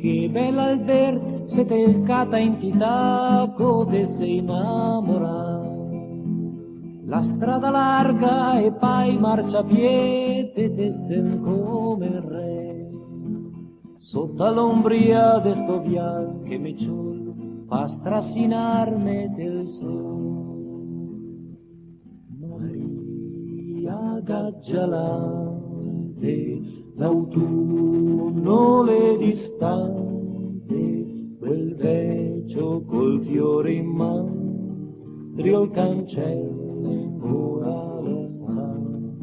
Che bella Albert, se te cata in titaco te sei innamorato. La strada larga e poi marciapiede te sen come il re. Sotto l'ombria de sto vial che mi ciol fa strassinarme del sol. Maria gaggialante, l'autunno le distante, quel vecchio col fiore in man, drio il cancello ancora lontano.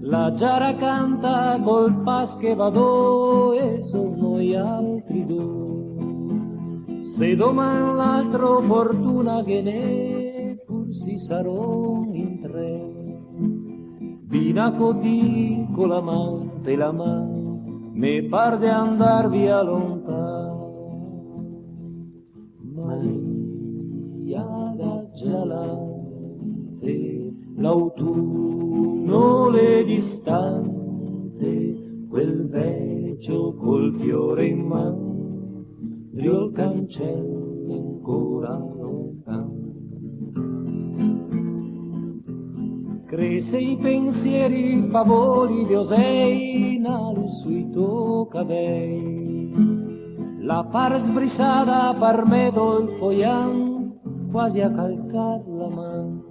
La giara canta col pas che vado e son noi altri due. Se doman l'altro fortuna che ne forse sarò in tre. Vina codì con l'amante la mano, me par de andar via lontano. Maria gaggialante, l'autunno le distante, quel vecchio col fiore in mano, drio il cancello ancora lontano. Crese i pensieri favoli di Osei, nalu sui tuoi cabelli. La par sbrisata par medo il foian, quasi a calcar la man.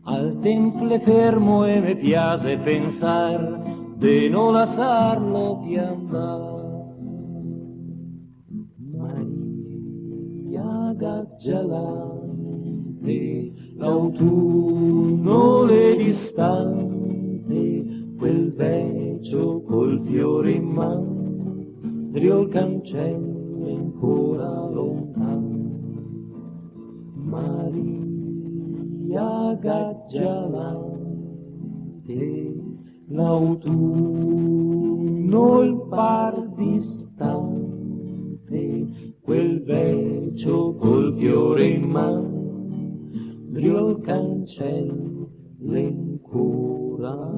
Al temple fermo e me piace pensar de no lasarlo piandar. Maria gaggialante, l'autunno le distante, quel vecchio col fiore in man, drio il cancello ancora lontano. Maria gaggialante, l'autunno il par distante, quel vecchio col fiore in man, drio il cancello ancora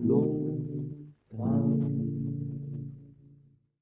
lontano.